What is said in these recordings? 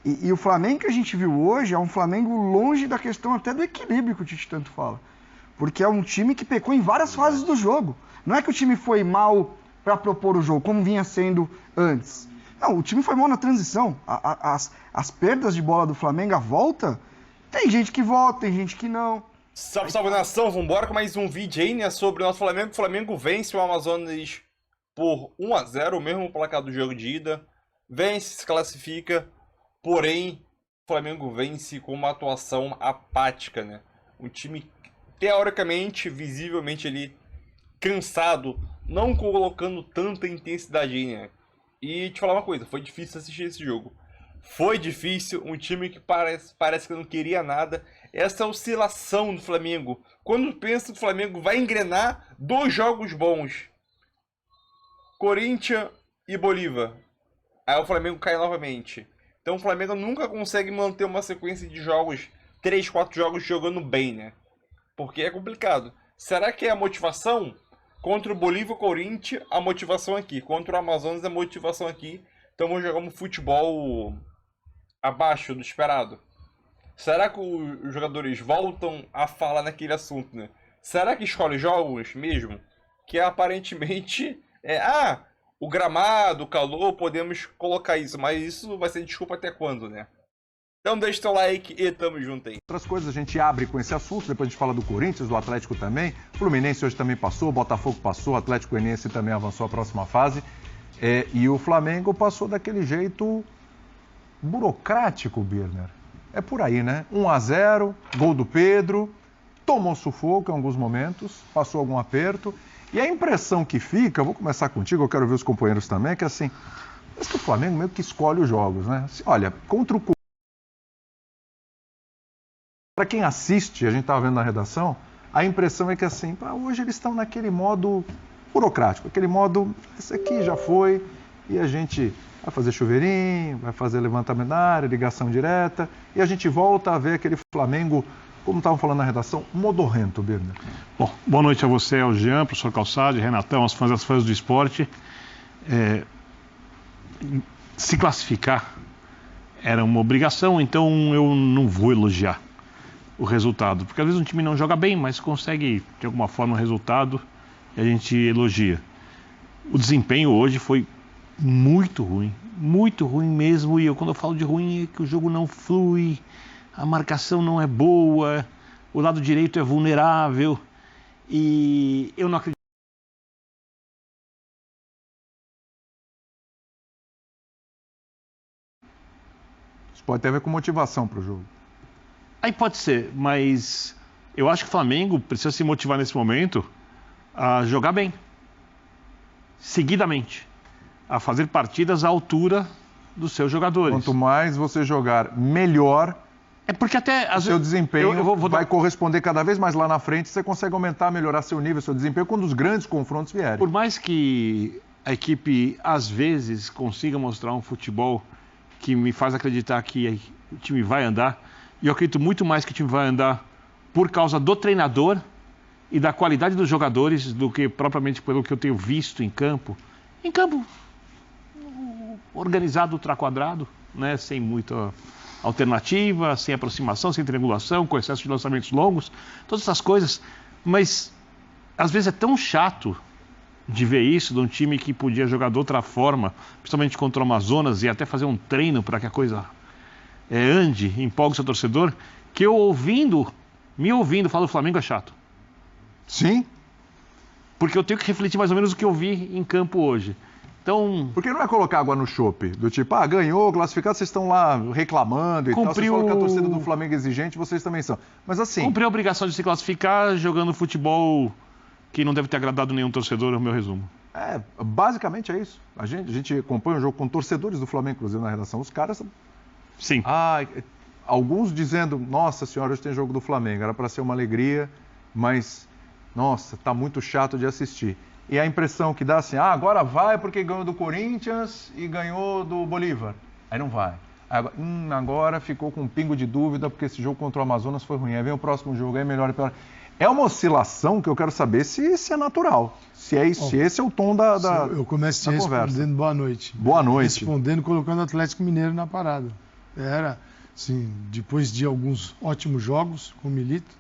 E o Flamengo que a gente viu hoje é um Flamengo longe da questão até do equilíbrio que o Tite tanto fala. Porque é um time que pecou em várias fases do jogo. Não é que o time foi mal para propor o jogo, como vinha sendo antes. Não, o time foi mal na transição. As perdas de bola do Flamengo, a volta, tem gente que volta, tem gente que não. Salve, salve nação, vambora com mais um vídeo aí, né, sobre o nosso Flamengo. O Flamengo vence o Amazonas por 1-0, o mesmo placar do jogo de ida. Vence, se classifica, porém, o Flamengo vence com uma atuação apática, né? Um time, teoricamente, visivelmente ali, cansado, não colocando tanta intensidade aí, né? E te falar uma coisa, foi difícil assistir esse jogo. Foi difícil, um time que parece que não queria nada. Essa oscilação do Flamengo. Quando pensa que o Flamengo vai engrenar, 2 jogos bons. Corinthians e Bolívar. Aí o Flamengo cai novamente. Então o Flamengo nunca consegue manter uma sequência de jogos, 3, 4 jogos jogando bem, né? Porque é complicado. Será que é a motivação? Contra o Bolívar e o Corinthians, a motivação aqui. Contra o Amazonas, a motivação aqui. Então vamos jogar um futebol abaixo do esperado. Será que os jogadores voltam a falar naquele assunto, né? Será que escolhe jogos mesmo? Que aparentemente o gramado, o calor, podemos colocar isso, mas isso vai ser desculpa até quando, né? Então deixa o teu like e tamo junto aí. Outras coisas a gente abre com esse assunto, depois a gente fala do Corinthians, do Atlético também. O Fluminense hoje também passou, o Botafogo passou, o Atlético Goianiense também avançou à próxima fase. E o Flamengo passou daquele jeito burocrático, Birner. É por aí, né? 1-0, gol do Pedro, tomou sufoco em alguns momentos, passou algum aperto. E a impressão que fica, vou começar contigo, eu quero ver os companheiros também, é que assim, parece que o Flamengo meio que escolhe os jogos, né? Olha, contra o Corinthians, para quem assiste, a gente estava vendo na redação, a impressão é que assim, hoje eles estão naquele modo burocrático, aquele modo, esse aqui já foi, e a gente vai fazer chuveirinho, vai fazer levantamento da área, ligação direta, e a gente volta a ver aquele Flamengo, como estavam falando na redação, modorrento, Birner. Bom, boa noite a você, ao Jean, professor Calçade, Renatão, as fãs do esporte. Se classificar era uma obrigação, então eu não vou elogiar o resultado, porque às vezes um time não joga bem, mas consegue de alguma forma o resultado e a gente elogia. O desempenho hoje foi muito ruim mesmo, e quando eu falo de ruim é que o jogo não flui, a marcação não é boa, o lado direito é vulnerável, e eu não acredito. Isso pode ter a ver com motivação para o jogo. Aí pode ser, mas eu acho que o Flamengo precisa se motivar nesse momento a jogar bem, seguidamente, a fazer partidas à altura dos seus jogadores. Quanto mais você jogar melhor, porque até o seu desempenho vai corresponder cada vez mais lá na frente, você consegue aumentar, melhorar seu nível, seu desempenho quando os grandes confrontos vierem. Por mais que a equipe às vezes consiga mostrar um futebol que me faz acreditar que o time vai andar, e eu acredito muito mais que o time vai andar por causa do treinador e da qualidade dos jogadores do que propriamente pelo que eu tenho visto em campo. Em campo organizado, ultraquadrado, né? Sem muita alternativa, sem aproximação, sem triangulação, com excesso de lançamentos longos, todas essas coisas. Mas às vezes é tão chato de ver isso de um time que podia jogar de outra forma, principalmente contra o Amazonas, e até fazer um treino para que a coisa ande, empolgue o seu torcedor, que eu me ouvindo falar do Flamengo é chato. Sim. Porque eu tenho que refletir mais ou menos o que eu vi em campo hoje. Então, porque não é colocar água no chope, do tipo, ganhou, classificado, vocês estão lá reclamando e tal. Vocês falam que a torcida do Flamengo é exigente, vocês também são. Mas assim... Cumpriu a obrigação de se classificar jogando futebol que não deve ter agradado nenhum torcedor, é o meu resumo. Basicamente é isso. A gente acompanha o jogo com torcedores do Flamengo, inclusive na redação. Os caras... Sim. Alguns dizendo, nossa senhora, hoje tem jogo do Flamengo, era para ser uma alegria, mas, nossa, tá muito chato de assistir. E a impressão que dá assim, agora vai porque ganhou do Corinthians e ganhou do Bolívar. Aí não vai. Agora ficou com um pingo de dúvida porque esse jogo contra o Amazonas foi ruim. Aí vem o próximo jogo, aí melhor e pior. É uma oscilação que eu quero saber se é natural. Se esse é o tom da Eu começo te respondendo boa noite. Boa noite. Respondendo, colocando o Atlético Mineiro na parada. Era, assim, depois de alguns ótimos jogos com o Milito,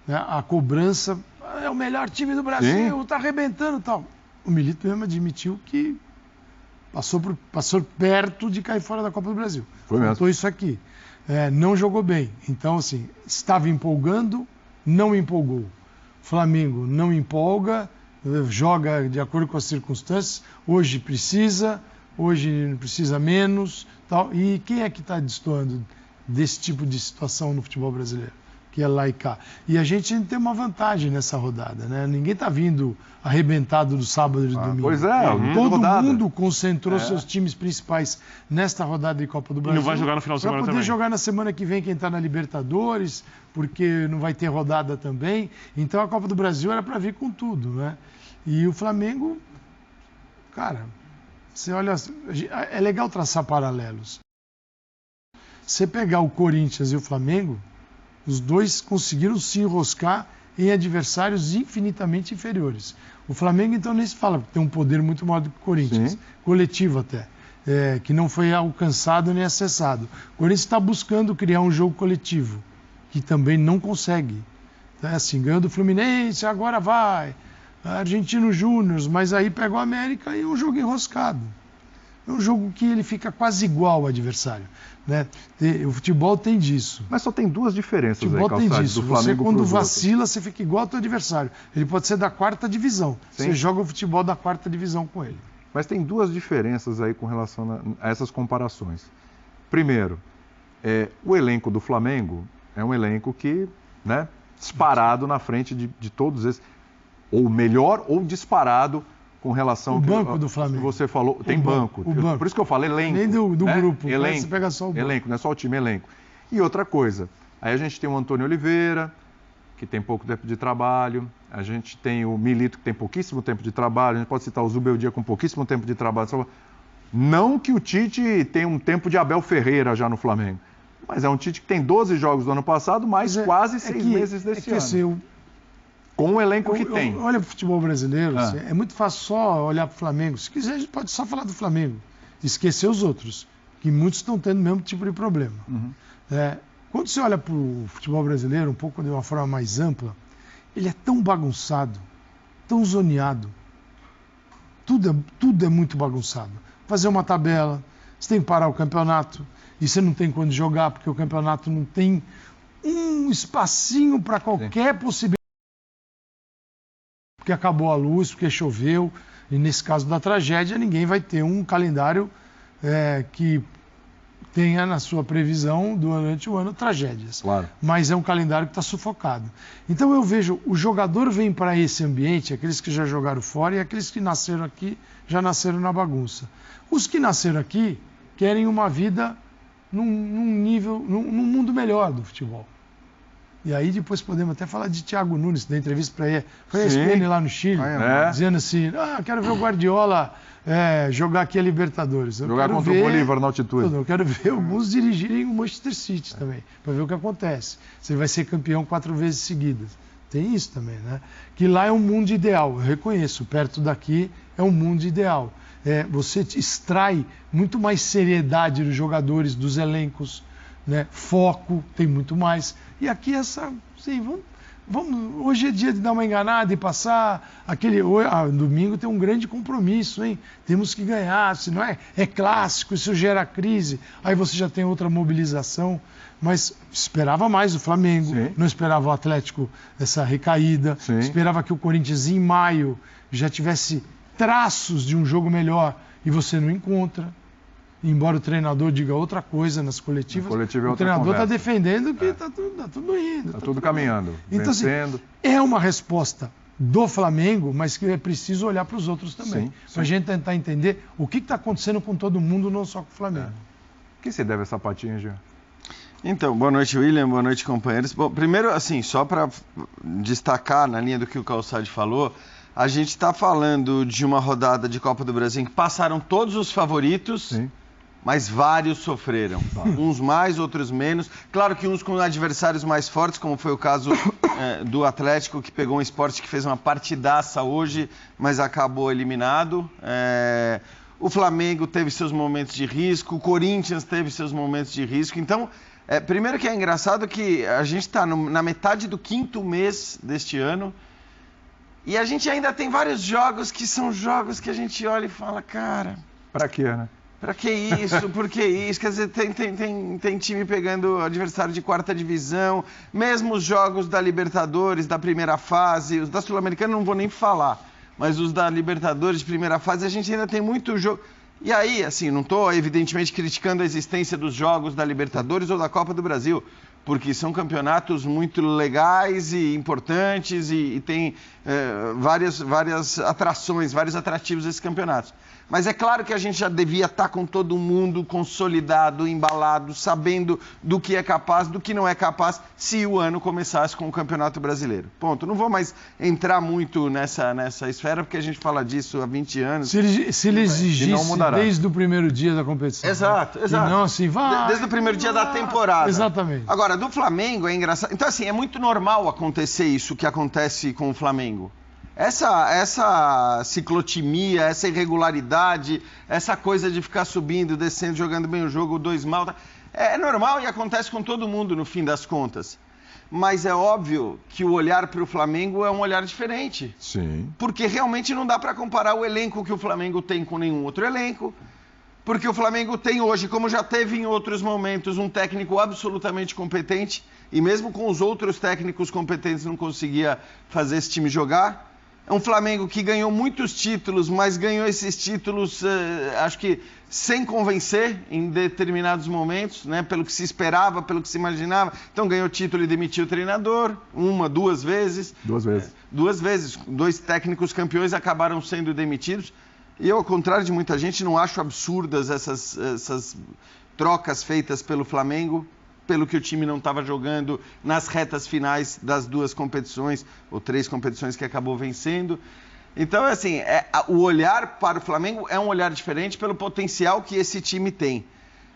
né, a cobrança, é o melhor time do Brasil, tá arrebentando e tal. O Milito mesmo admitiu que passou perto de cair fora da Copa do Brasil. Foi mesmo. Faltou isso aqui. Não jogou bem. Então, assim, estava empolgando, não empolgou. Flamengo não empolga, joga de acordo com as circunstâncias. Hoje precisa menos. Tal. E quem é que está destoando desse tipo de situação no futebol brasileiro? Que é lá e cá. E a gente tem uma vantagem nessa rodada, né? Ninguém está vindo arrebentado do sábado e do domingo. Pois é, todo mundo concentrou seus times principais nesta rodada de Copa do Brasil. E não vai jogar no final de semana também. Para poder jogar na semana que vem quem está na Libertadores, porque não vai ter rodada também. Então a Copa do Brasil era para vir com tudo, né? E o Flamengo, cara, você olha, é legal traçar paralelos. Você pegar o Corinthians e o Flamengo, os dois conseguiram se enroscar em adversários infinitamente inferiores. O Flamengo, então, nem se fala, porque tem um poder muito maior do que o Corinthians, Sim. coletivo até, que não foi alcançado nem acessado. O Corinthians está buscando criar um jogo coletivo, que também não consegue. Então, assim, ganhou do Fluminense, agora vai, Argentino Júnior, mas aí pega o América e é um jogo enroscado. É um jogo que ele fica quase igual ao adversário, né? O futebol tem disso. Mas só tem duas diferenças O futebol aí, tem Calçade, disso. do Você, Flamengo quando pros vacila, outros. você fica igual ao teu adversário. Ele pode ser da 4ª divisão. Sim. Você joga o futebol da 4ª divisão com ele. Mas tem duas diferenças aí com relação a essas comparações. Primeiro, o elenco do Flamengo é um elenco que, né, disparado na frente de todos esses, ou melhor, ou disparado com relação O ao que banco do Flamengo. você falou. Tem banco. O banco. Por isso que eu falo elenco. Nem do né? grupo, Elenco. você pega só o banco. Elenco, não é só o time, elenco. E outra coisa, aí a gente tem o Antônio Oliveira, que tem pouco tempo de trabalho, a gente tem o Milito, que tem pouquíssimo tempo de trabalho, a gente pode citar o Zubeldia com pouquíssimo tempo de trabalho. Não que o Tite tenha um tempo de Abel Ferreira já no Flamengo, mas é um Tite que tem 12 jogos do ano passado, mais quase 6 meses desse ano. Assim, com o elenco que tem. Olha para o futebol brasileiro, assim, é muito fácil só olhar para o Flamengo. Se quiser, a gente pode só falar do Flamengo, esquecer os outros, que muitos estão tendo o mesmo tipo de problema. Uhum. Quando você olha para o futebol brasileiro, um pouco de uma forma mais ampla, ele é tão bagunçado, tão zoneado. Tudo é muito bagunçado. Fazer uma tabela, você tem que parar o campeonato, e você não tem quando jogar, porque o campeonato não tem um espacinho para qualquer possibilidade. Porque acabou a luz, porque choveu, e nesse caso da tragédia, ninguém vai ter um calendário que tenha na sua previsão durante o ano tragédias. Claro. Mas é um calendário que está sufocado. Então eu vejo, o jogador vem para esse ambiente, aqueles que já jogaram fora e aqueles que nasceram aqui, já nasceram na bagunça. Os que nasceram aqui querem uma vida num mundo melhor do futebol. E aí depois podemos até falar de Thiago Nunes, da entrevista para ele. Foi a ESPN lá no Chile, dizendo assim, quero ver o Guardiola jogar aqui a Libertadores. Jogar contra o Bolívar na altitude. Eu quero ver alguns dirigirem o Manchester City também, para ver o que acontece. Se ele vai ser campeão 4 vezes seguidas. Tem isso também, né? Que lá é um mundo ideal, eu reconheço, perto daqui é um mundo ideal. Você extrai muito mais seriedade dos jogadores, dos elencos, né? Foco, tem muito mais. E aqui hoje é dia de dar uma enganada e passar domingo tem um grande compromisso, hein? Temos que ganhar, se não é clássico, isso gera crise, aí você já tem outra mobilização, mas esperava mais o Flamengo, não esperava o Atlético essa recaída, esperava que o Corinthians em maio já tivesse traços de um jogo melhor e você não encontra. Embora o treinador diga outra coisa nas coletivas, o treinador está defendendo que está tudo indo. Está tudo caminhando, então, vencendo. Assim, é uma resposta do Flamengo, mas que é preciso olhar para os outros também. Para a gente tentar entender o que está acontecendo com todo mundo, não só com o Flamengo. O que se deve essa patinha, Jean? Então, boa noite, William, boa noite, companheiros. Bom, primeiro, assim, só para destacar na linha do que o Calçade falou, a gente está falando de uma rodada de Copa do Brasil em que passaram todos os favoritos. Sim. Mas vários sofreram. Uns mais, outros menos. Claro que uns com adversários mais fortes, como foi o caso do Atlético, que pegou um Sport que fez uma partidaça hoje, mas acabou eliminado. o Flamengo teve seus momentos de risco, o Corinthians teve seus momentos de risco. Então, primeiro que é engraçado que a gente está na metade do 5º mês deste ano e a gente ainda tem vários jogos que são jogos que a gente olha e fala, cara... Pra quê, né? Pra que isso? Por que isso? Quer dizer, tem time pegando adversário de 4ª divisão, mesmo os jogos da Libertadores, da primeira fase, os da Sul-Americana não vou nem falar, mas os da Libertadores de primeira fase a gente ainda tem muito jogo. E aí, assim, não estou evidentemente criticando a existência dos jogos da Libertadores ou da Copa do Brasil, porque são campeonatos muito legais e importantes e tem várias atrações, vários atrativos desses campeonatos. Mas é claro que a gente já devia estar com todo mundo consolidado, embalado, sabendo do que é capaz, do que não é capaz, se o ano começasse com o Campeonato Brasileiro. Ponto. Não vou mais entrar muito nessa esfera, porque a gente fala disso há 20 anos. Se ele exigisse desde o primeiro dia da competição. Exato, exato. E não assim, vai. Desde o primeiro dia da temporada. Exatamente. Agora, do Flamengo é engraçado. Então, assim, é muito normal acontecer isso que acontece com o Flamengo. Essa ciclotimia, essa irregularidade, essa coisa de ficar subindo, descendo, jogando bem o jogo, 2 mal, é normal e acontece com todo mundo no fim das contas. Mas é óbvio que o olhar para o Flamengo é um olhar diferente. Sim. Porque realmente não dá para comparar o elenco que o Flamengo tem com nenhum outro elenco. Porque o Flamengo tem hoje, como já teve em outros momentos, um técnico absolutamente competente. E mesmo com os outros técnicos competentes não conseguia fazer esse time jogar. É um Flamengo que ganhou muitos títulos, mas ganhou esses títulos, acho que sem convencer em determinados momentos, né? Pelo que se esperava, pelo que se imaginava. Então ganhou título e demitiu o treinador, 1, 2 vezes. 2 vezes. 2 vezes. 2 técnicos campeões acabaram sendo demitidos. E eu, ao contrário de muita gente, não acho absurdas essas trocas feitas pelo Flamengo, pelo que o time não estava jogando nas retas finais das 2 competições, ou 3 competições que acabou vencendo. Então, assim, o olhar para o Flamengo é um olhar diferente pelo potencial que esse time tem.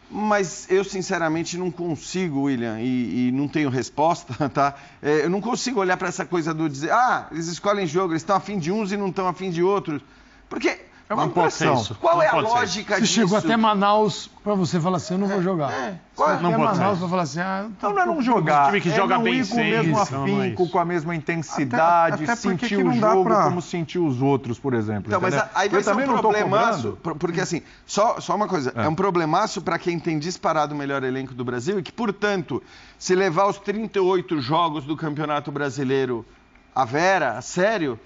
Mas eu, sinceramente, não consigo, William, e não tenho resposta, tá? Eu não consigo olhar para essa coisa do dizer, eles escolhem jogo, eles estão afim de uns e não estão afim de outros. Porque... É uma impressão. Qual é a lógica disso? Você chegou até Manaus para você falar assim, eu não vou jogar. Não pode Manaus ser. para falar assim, Então não é não jogar, time que joga não bem ir com o mesmo sempre, não é afinco, isso. com a mesma intensidade, Até porque sentir que o não dá jogo pra- como sentiu os outros, por exemplo. Então, mas entendeu? aí vai Eu ser também um não tô problemaço, cobrando. porque assim, só uma coisa, é um problemaço para quem tem disparado o melhor elenco do Brasil e que, portanto, se levar os 38 jogos do Campeonato Brasileiro a sério,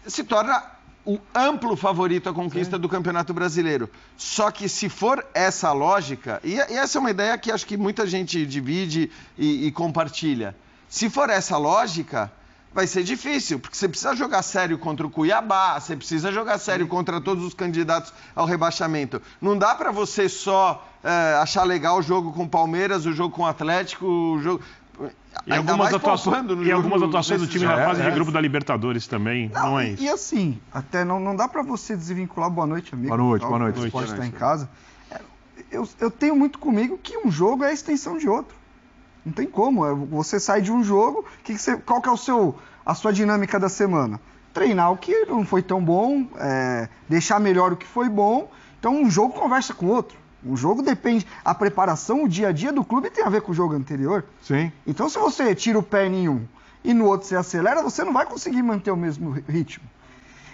se torna o amplo favorito à conquista do Campeonato Brasileiro. Só que se for essa lógica, e essa é uma ideia que acho que muita gente divide e compartilha, se for essa lógica, vai ser difícil, porque você precisa jogar sério contra o Cuiabá, você precisa jogar sério contra todos os candidatos ao rebaixamento. Não dá para você só achar legal o jogo com o Palmeiras, o jogo com o Atlético, o jogo... E Ainda algumas mais atuações, poupando no e algumas jogo atuações do desses time na jogos. fase de grupo da Libertadores também, não é isso. E assim, até não dá pra você desvincular. Boa noite, amigo. Boa noite, Tal, boa noite. Você pode Boa estar noite. em casa. Eu tenho muito comigo que um jogo é a extensão de outro. Não tem como. Você sai de um jogo, qual que é a sua dinâmica da semana? Treinar o que não foi tão bom, deixar melhor o que foi bom. Então um jogo conversa com o outro. Um jogo depende, a preparação, o dia a dia do clube tem a ver com o jogo anterior. Sim. Então se você tira o pé em um e no outro você acelera, você não vai conseguir manter o mesmo ritmo.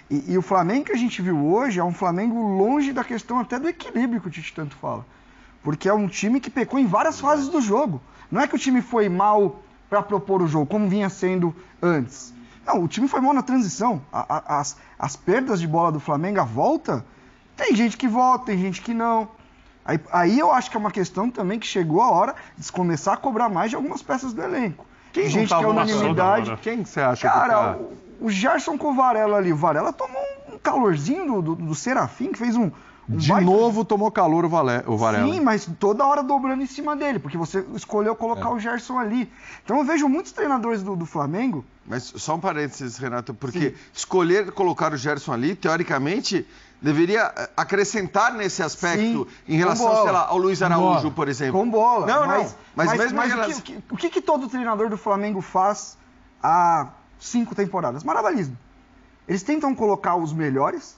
E o Flamengo que a gente viu hoje é um Flamengo longe da questão até do equilíbrio que o Tite tanto fala. Porque é um time que pecou em várias fases do jogo. Não é que o time foi mal para propor o jogo, como vinha sendo antes. Não, o time foi mal na transição. As perdas de bola do Flamengo, a volta, tem gente que volta, tem gente que não. Aí eu acho que é uma questão também que chegou a hora de se começar a cobrar mais de algumas peças do elenco. Quem não Gente que é tava unanimidade. passando, Quem você acha Cara, que o Gerson com o Varela ali. O Varela tomou um calorzinho do Serafim, que fez um de baita- novo tomou calor o Varela? Sim, mas toda hora dobrando em cima dele, porque você escolheu colocar o Gerson ali. Então eu vejo muitos treinadores do Flamengo. Mas só um parênteses, Renato, porque escolher colocar o Gerson ali, teoricamente, deveria acrescentar nesse aspecto Sim, em relação, com bola. sei lá, ao Luiz Araújo, bola. por exemplo. Com bola. Não, mas mesmo em o relação... que todo treinador do Flamengo faz há 5 temporadas? Maravilhismo. Eles tentam colocar os melhores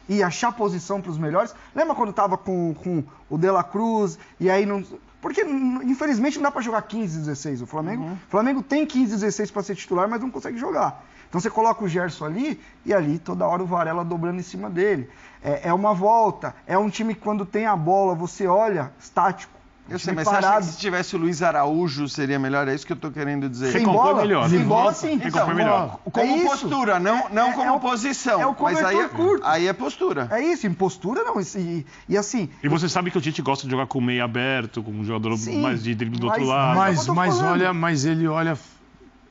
e achar posição para os melhores. Lembra quando tava com o De La Cruz e aí não... Porque, infelizmente, não dá para jogar 15, 16. O Flamengo tem 15, 16 para ser titular, mas não consegue jogar. Então você coloca o Gerson ali e ali toda hora o Varela dobrando em cima dele. É uma volta, é um time que quando tem a bola, você olha, estático. Eu sei, mas você acha que se tivesse o Luiz Araújo seria melhor? É isso que eu tô querendo dizer. Sem bola, melhor. Sem bola, sim. Recompõe melhor. Como postura, não como posição. É o cobertor curto. Aí é postura. É isso, em postura não. E assim... E você sabe que o Tite gosta de jogar com o meio aberto, com um jogador Sim, mais de drible do outro lado. Mas ele olha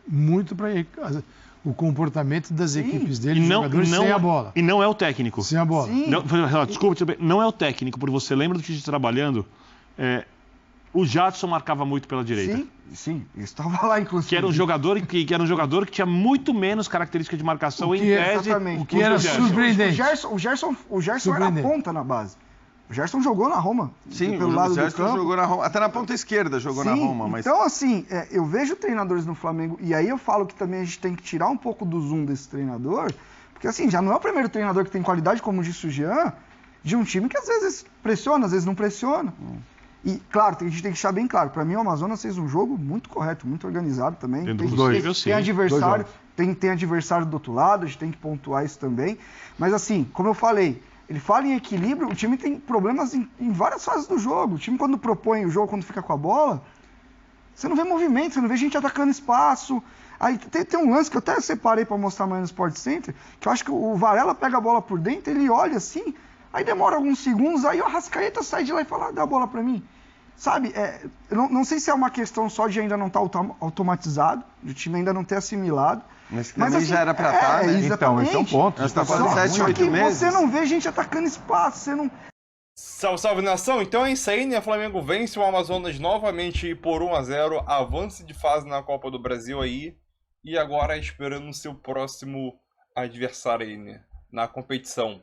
muito para o comportamento das equipes dele, os jogadores sem a bola. E não é o técnico. Sem a bola. Sim. Desculpa, não é o técnico, porque você lembra do Tite trabalhando... O Jadson marcava muito pela direita. Sim, eu estava lá, inclusive. Que era um jogador que tinha muito menos característica de marcação em tese. Exatamente. O que era surpreendente. O Gerson era ponta na base. O Gerson jogou na Roma. Sim, pelo lado o Gerson do campo. jogou na Roma. Até na ponta esquerda jogou na Roma. Mas... Então, assim, eu vejo treinadores no Flamengo, e aí eu falo que também a gente tem que tirar um pouco do zoom desse treinador, porque assim, já não é o primeiro treinador que tem qualidade, como disse o Jean, de um time que às vezes pressiona, às vezes não pressiona. E, claro, a gente tem que deixar bem claro, para mim o Amazonas fez um jogo muito correto, muito organizado também. Tem adversário, tem adversário do outro lado, a gente tem que pontuar isso também. Mas assim, como eu falei, ele fala em equilíbrio, o time tem problemas em várias fases do jogo. O time quando propõe o jogo, quando fica com a bola, você não vê movimento, você não vê gente atacando espaço. Aí tem um lance que eu até separei para mostrar amanhã no Sport Center, que eu acho que o Varela pega a bola por dentro, ele olha assim, aí demora alguns segundos, aí o Arrascaeta sai de lá e fala, dá a bola para mim. Sabe, eu não sei se é uma questão só de ainda não estar automatizado, de o time ainda não ter assimilado. Mas assim, já era pra estar, né? Então, esse é um ponto. Nós estamos falando 7, 8 meses. Você não vê gente atacando espaço, você não... Salve, salve nação! Então é isso aí, né? Flamengo vence o Amazonas novamente por 1-0, avance de fase na Copa do Brasil aí, e agora esperando o seu próximo adversário aí, né? Na competição.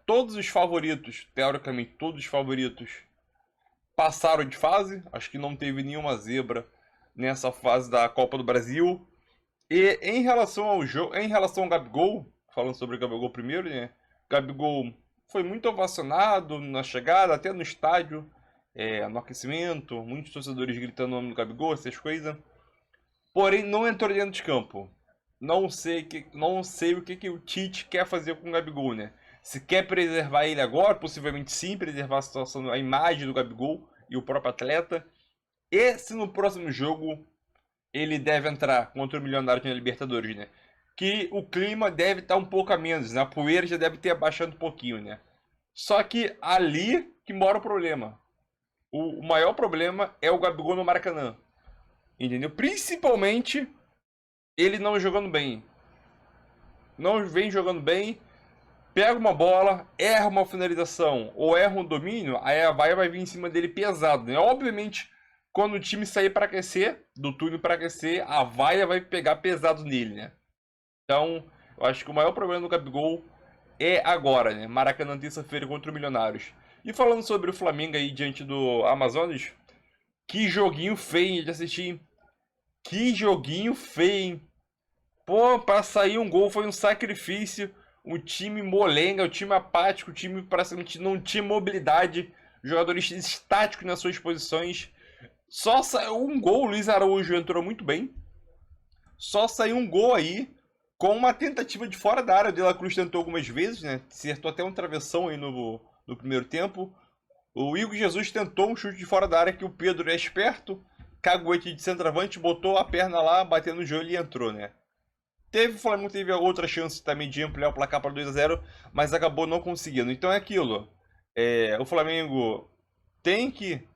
Todos os favoritos, teoricamente todos os favoritos, passaram de fase, acho que não teve nenhuma zebra nessa fase da Copa do Brasil. E em relação ao jogo, em relação ao Gabigol, falando sobre o Gabigol primeiro, né? Gabigol foi muito ovacionado na chegada, até no estádio, no aquecimento, muitos torcedores gritando o nome do Gabigol, essas coisas. Porém, não entrou dentro de campo. Não sei o que o Tite quer fazer com o Gabigol, né? Se quer preservar ele agora, possivelmente sim, preservar a situação, a imagem do Gabigol e o próprio atleta. E se no próximo jogo ele deve entrar contra o Milionário na Libertadores, né? Que o clima deve estar um pouco a menos, né? A poeira já deve ter abaixado um pouquinho, né? Só que ali que mora o problema. O maior problema é o Gabigol no Maracanã. Entendeu? Principalmente ele não jogando bem. Não vem jogando bem. Pega uma bola, erra uma finalização ou erra um domínio, aí a vaia vai vir em cima dele pesado, né? Obviamente, quando o time sair para aquecer, do túnel para aquecer, a vaia vai pegar pesado nele, né? Então, eu acho que o maior problema do Gabigol é agora, né? Maracanã, terça-feira contra o Milionários. E falando sobre o Flamengo aí diante do Amazonas, que joguinho feio de assistir. Que joguinho feio, hein? Pô, para sair um gol foi um sacrifício. Um time molenga, um time apático, um time praticamente não tinha mobilidade, jogadores estáticos nas suas posições. Só saiu um gol, o Luiz Araújo entrou muito bem. Só saiu um gol aí, com uma tentativa de fora da área. O De La Cruz tentou algumas vezes, né? Acertou até um travessão aí no primeiro tempo. O Igor Jesus tentou um chute de fora da área que o Pedro é esperto. Caguete de centroavante, botou a perna lá, bateu no joelho e entrou, né? O Flamengo teve outra chance também de ampliar o placar para 2-0, mas acabou não conseguindo. Então é aquilo. O Flamengo tem que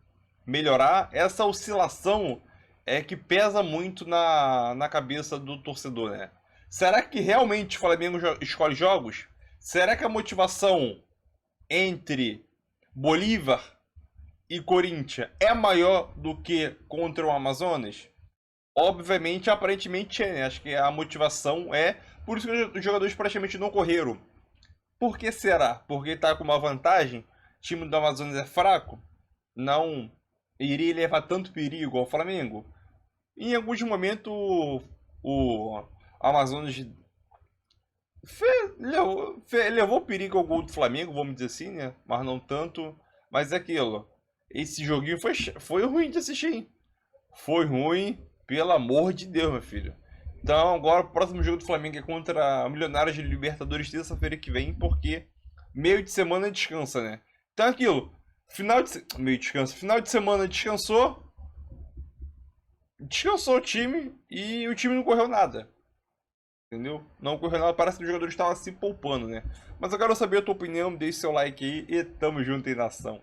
melhorar. Essa oscilação é que pesa muito na cabeça do torcedor, né? Será que realmente o Flamengo escolhe jogos? Será que a motivação entre Bolívar e Corinthians é maior do que contra o Amazonas? Obviamente, aparentemente é, né? Acho que a motivação é... Por isso que os jogadores praticamente não correram. Por que será? Porque tá com uma vantagem? O time do Amazonas é fraco? Não iria levar tanto perigo ao Flamengo? Em alguns momentos, o Amazonas Levou perigo ao gol do Flamengo, vamos dizer assim, né? Mas não tanto. Mas é aquilo. Esse joguinho foi ruim de assistir, hein? Foi ruim, pelo amor de Deus, meu filho. Então, agora o próximo jogo do Flamengo é contra a Milionários de Libertadores terça-feira que vem, porque meio de semana descansa, né? Então é aquilo. Final de semana descansou o time e o time não correu nada. Entendeu? Não correu nada, parece que os jogadores estavam se poupando, né? Mas eu quero saber a tua opinião, deixe seu like aí e tamo junto aí, nação.